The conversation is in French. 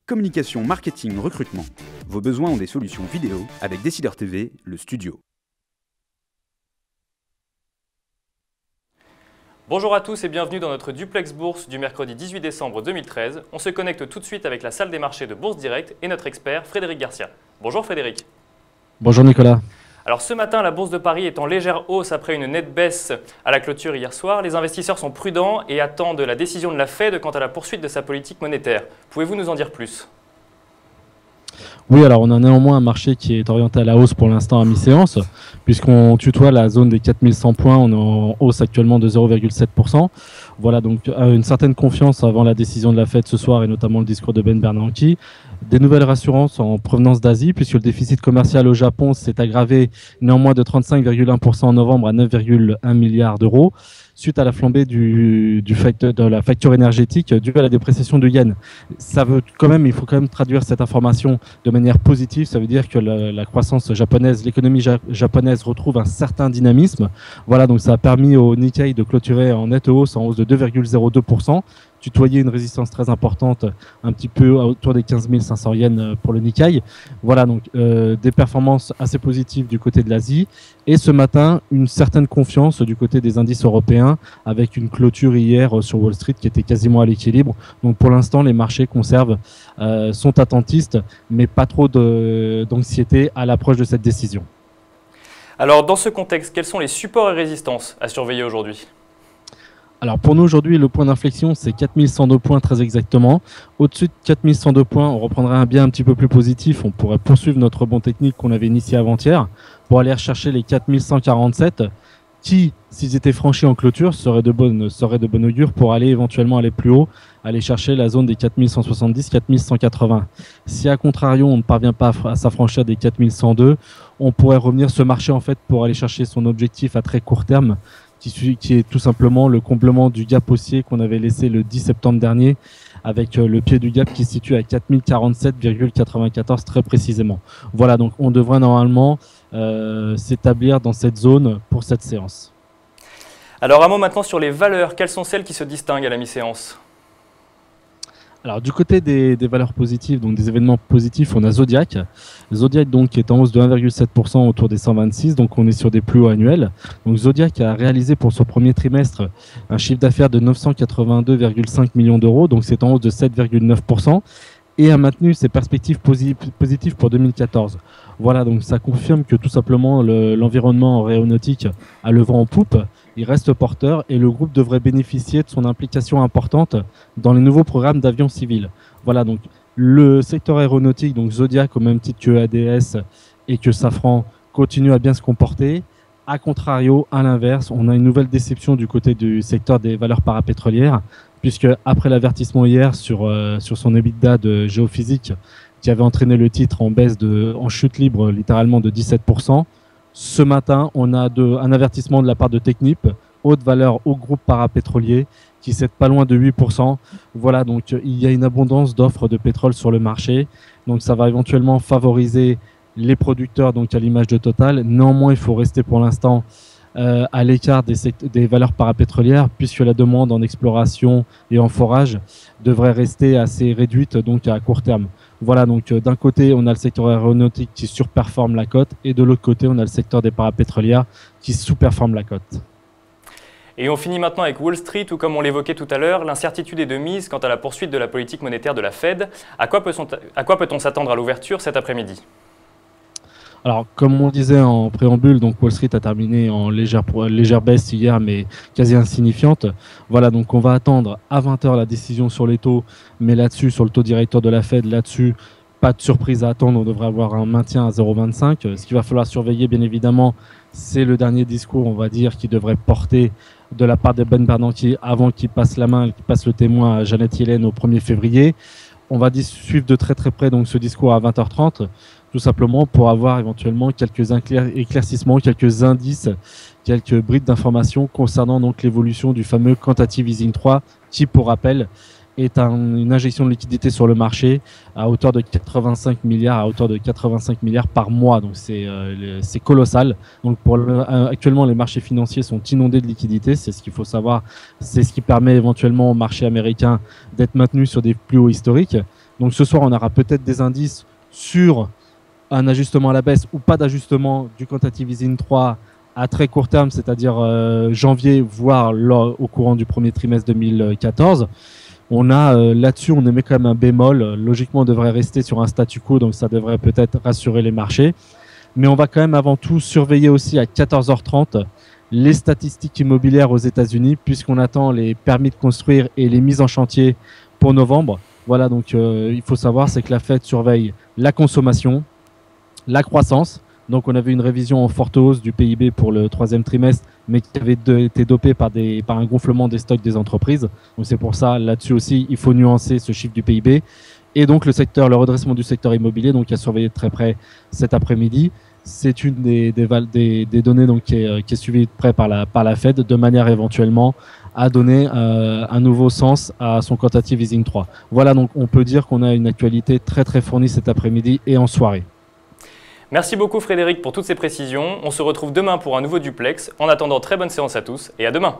Communication, marketing, recrutement. Vos besoins ont des solutions vidéo avec Décideur TV, le studio. Bonjour à tous et bienvenue dans notre duplex bourse du mercredi 18 décembre 2013. On se connecte tout de suite avec la salle des marchés de Bourse Direct et notre expert Frédéric Garcia. Bonjour Frédéric. Bonjour Nicolas. Alors ce matin, la Bourse de Paris est en légère hausse après une nette baisse à la clôture hier soir. Les investisseurs sont prudents et attendent la décision de la Fed quant à la poursuite de sa politique monétaire. Pouvez-vous nous en dire plus ? Oui, alors on a néanmoins un marché qui est orienté à la hausse pour l'instant à mi-séance, puisqu'on tutoie la zone des 4100 points, on est en hausse actuellement de 0,7%. Voilà, donc une certaine confiance avant la décision de la Fed ce soir et notamment le discours de Ben Bernanke. Des nouvelles rassurances en provenance d'Asie, puisque le déficit commercial au Japon s'est aggravé néanmoins de 35,1% en novembre à 9,1 milliards d'euros, suite à la flambée de la facture énergétique due à la dépréciation du yen. Il faut quand même traduire cette information de manière positive. Ça veut dire que la croissance japonaise, l'économie japonaise retrouve un certain dynamisme. Voilà, donc ça a permis au Nikkei de clôturer en nette hausse, en hausse de 2,02%. Tutoyer une résistance très importante, un petit peu autour des 15 500 yens pour le Nikkei. Voilà, donc des performances assez positives du côté de l'Asie. Et ce matin, une certaine confiance du côté des indices européens, avec une clôture hier sur Wall Street qui était quasiment à l'équilibre. Donc pour l'instant, les marchés sont attentistes, mais pas trop d'anxiété à l'approche de cette décision. Alors dans ce contexte, quels sont les supports et résistances à surveiller aujourd'hui ? Alors pour nous aujourd'hui, le point d'inflexion, c'est 4102 points très exactement. Au-dessus de 4102 points, on reprendrait un biais un petit peu plus positif. On pourrait poursuivre notre rebond technique qu'on avait initié avant-hier pour aller rechercher les 4147 qui, s'ils étaient franchis en clôture, seraient de bonne augure pour aller éventuellement aller plus haut, aller chercher la zone des 4170, 4180. Si à contrario, on ne parvient pas à s'affranchir des 4102, on pourrait revenir se marcher en fait pour aller chercher son objectif à très court terme, qui est tout simplement le comblement du gap haussier qu'on avait laissé le 10 septembre dernier, avec le pied du gap qui se situe à 4047,94 très précisément. Voilà, donc on devrait normalement s'établir dans cette zone pour cette séance. Alors un mot maintenant sur les valeurs. Quelles sont celles qui se distinguent à la mi-séance ? Alors du côté des valeurs positives, donc des événements positifs, on a Zodiac. Zodiac donc qui est en hausse de 1,7% autour des 126, donc on est sur des plus hauts annuels. Donc Zodiac a réalisé pour son premier trimestre un chiffre d'affaires de 982,5 millions d'euros, donc c'est en hausse de 7,9%. Et a maintenu ses perspectives positives pour 2014. Voilà, donc ça confirme que tout simplement l'environnement aéronautique a le vent en poupe, il reste porteur et le groupe devrait bénéficier de son implication importante dans les nouveaux programmes d'avions civils. Voilà, donc le secteur aéronautique, donc Zodiac au même titre que ADS et que Safran, continue à bien se comporter. A contrario, à l'inverse, on a une nouvelle déception du côté du secteur des valeurs parapétrolières, puisque après l'avertissement hier sur son EBITDA de Géophysique, qui avait entraîné le titre en chute libre littéralement de 17%, ce matin, on a un avertissement de la part de Technip, haute valeur au groupe parapétrolier, qui cède pas loin de 8%. Voilà, donc il y a une abondance d'offres de pétrole sur le marché, donc ça va éventuellement favoriser les producteurs, donc à l'image de Total. Néanmoins, il faut rester pour l'instant à l'écart des valeurs parapétrolières, puisque la demande en exploration et en forage devrait rester assez réduite donc à court terme. Voilà, donc d'un côté, on a le secteur aéronautique qui surperforme la cote, et de l'autre côté, on a le secteur des parapétrolières qui sous-performe la cote. Et on finit maintenant avec Wall Street, où comme on l'évoquait tout à l'heure, l'incertitude est de mise quant à la poursuite de la politique monétaire de la Fed. À quoi peut-on s'attendre à l'ouverture cet après-midi ? Alors, comme on disait en préambule, donc Wall Street a terminé en légère baisse hier, mais quasi insignifiante. Voilà, donc on va attendre à 20h la décision sur les taux, mais là-dessus, sur le taux directeur de la Fed, là-dessus, pas de surprise à attendre, on devrait avoir un maintien à 0,25. Ce qu'il va falloir surveiller, bien évidemment, c'est le dernier discours, on va dire, qui devrait porter de la part de Ben Bernanke avant qu'il passe la main, qu'il passe le témoin à Janet Yellen au 1er février. On va suivre de très très près donc ce discours à 20h30, tout simplement pour avoir éventuellement quelques éclaircissements, quelques indices, quelques brides d'informations concernant donc l'évolution du fameux Quantitative Easing 3, qui, pour rappel, est une injection de liquidité sur le marché à hauteur de 85 milliards par mois. Donc c'est colossal. Donc actuellement, les marchés financiers sont inondés de liquidités. C'est ce qu'il faut savoir. C'est ce qui permet éventuellement au marché américain d'être maintenu sur des plus hauts historiques. Donc ce soir, on aura peut-être des indices sur un ajustement à la baisse ou pas d'ajustement du quantitative easing 3 à très court terme, c'est-à-dire janvier, voire au courant du premier trimestre 2014. On a là-dessus, on émet quand même un bémol. Logiquement, on devrait rester sur un statu quo, donc ça devrait peut-être rassurer les marchés. Mais on va quand même avant tout surveiller aussi à 14h30 les statistiques immobilières aux États-Unis, puisqu'on attend les permis de construire et les mises en chantier pour novembre. Voilà, donc il faut savoir, c'est que la Fed surveille la consommation, la croissance. Donc on avait une révision en forte hausse du PIB pour le troisième trimestre, mais qui avait été dopée par un gonflement des stocks des entreprises. Donc c'est pour ça, là-dessus aussi, il faut nuancer ce chiffre du PIB. Et donc le redressement du secteur immobilier, donc à surveiller de très près cet après-midi. C'est une des données donc, qui est suivie de près par la Fed, de manière éventuellement à donner un nouveau sens à son quantitative easing 3. Voilà, donc on peut dire qu'on a une actualité très très fournie cet après-midi et en soirée. Merci beaucoup Frédéric pour toutes ces précisions. On se retrouve demain pour un nouveau duplex. En attendant, très bonne séance à tous et à demain.